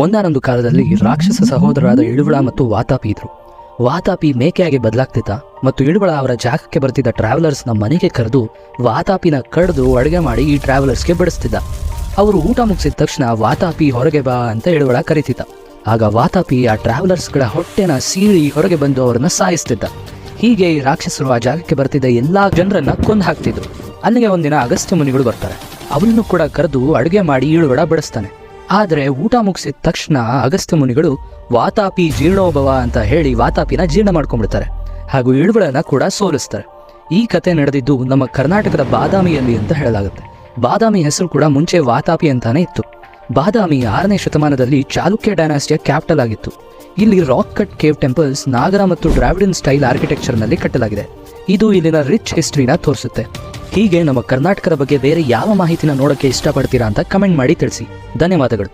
ಒಂದಾನೊಂದು ಕಾಲದಲ್ಲಿ ರಾಕ್ಷಸ ಸಹೋದರರಾದ ಇಳುವಳ ಮತ್ತು ವಾತಾಪಿ ಇದ್ರು. ವಾತಾಪಿ ಮೇಕೆಯಾಗಿ ಬದಲಾಗ್ತಿದ್ದ ಮತ್ತು ಇಳುವಳ ಅವರ ಜಾಗಕ್ಕೆ ಬರ್ತಿದ್ದ ಟ್ರಾವೆಲರ್ಸ್ನ ಮನೆಗೆ ಕರೆದು ವಾತಾಪಿನ ಕಡ್ದು ಅಡುಗೆ ಮಾಡಿ ಈ ಟ್ರಾವೆಲರ್ಸ್ಗೆ ಬಡಿಸ್ತಿದ್ದ. ಅವರು ಊಟ ಮುಗಿಸಿದ ತಕ್ಷಣ ವಾತಾಪಿ ಹೊರಗೆ ಬಾ ಅಂತ ಇಳುವಳ ಕರೀತಿದ್ದ. ಆಗ ವಾತಾಪಿ ಆ ಟ್ರಾವೆಲರ್ಸ್ಗಳ ಹೊಟ್ಟೆನ ಸೀಳಿ ಹೊರಗೆ ಬಂದು ಅವರನ್ನ ಸಾಯಿಸ್ತಿದ್ದ. ಹೀಗೆ ಈ ರಾಕ್ಷಸರು ಆ ಜಾಗಕ್ಕೆ ಬರ್ತಿದ್ದ ಎಲ್ಲಾ ಜನರನ್ನ ಕೊಂದು ಹಾಕ್ತಿದ್ರು. ಅಲ್ಲಿಗೆ ಒಂದಿನ ಅಗಸ್ತ್ಯ ಮುನಿಗಳು ಬರ್ತಾರೆ. ಅವರನ್ನು ಕೂಡ ಕರೆದು ಅಡುಗೆ ಮಾಡಿ ಇಳುವಳ ಬಡಿಸ್ತಾನೆ. ಆದರೆ ಊಟ ಮುಗಿಸಿದ ತಕ್ಷಣ ಅಗಸ್ತ್ಯ ಮುನಿಗಳು ವಾತಾಪಿ ಜೀರ್ಣೋಭವ ಅಂತ ಹೇಳಿ ವಾತಾಪಿನ ಜೀರ್ಣ ಮಾಡ್ಕೊಂಡ್ಬಿಡ್ತಾರೆ ಹಾಗೂ ಇಳುವಳನ್ನ ಕೂಡ ಸೋಲಿಸ್ತಾರೆ. ಈ ಕತೆ ನಡೆದಿದ್ದು ನಮ್ಮ ಕರ್ನಾಟಕದ ಬಾದಾಮಿಯಲ್ಲಿ ಅಂತ ಹೇಳಲಾಗುತ್ತೆ. ಬಾದಾಮಿ ಹೆಸರು ಕೂಡ ಮುಂಚೆ ವಾತಾಪಿ ಅಂತಾನೆ ಇತ್ತು. ಬಾದಾಮಿ 6ನೇ ಶತಮಾನದಲ್ಲಿ ಚಾಲುಕ್ಯ ಡೈನಾಸ್ಟಿಯ ಕ್ಯಾಪಿಟಲ್ ಆಗಿತ್ತು. ಇಲ್ಲಿ ರಾಕ್ ಕಟ್ ಕೇವ್ ಟೆಂಪಲ್ಸ್ ನಾಗರ ಮತ್ತು ಡ್ರಾವಿಡಿಯನ್ ಸ್ಟೈಲ್ ಆರ್ಕಿಟೆಕ್ಚರ್ನಲ್ಲಿ ಕಟ್ಟಲಾಗಿದೆ. ಇದು ಇಲ್ಲಿನ ರಿಚ್ ಹಿಸ್ಟ್ರಿನ ತೋರಿಸುತ್ತೆ. ಹೀಗೆ ನಮ್ಮ ಕರ್ನಾಟಕದ ಬಗ್ಗೆ ಬೇರೆ ಯಾವ ಮಾಹಿತಿನ ನೋಡೋಕ್ಕೆ ಇಷ್ಟಪಡ್ತೀರಾ ಅಂತ ಕಮೆಂಟ್ ಮಾಡಿ ತಿಳಿಸಿ. ಧನ್ಯವಾದಗಳು.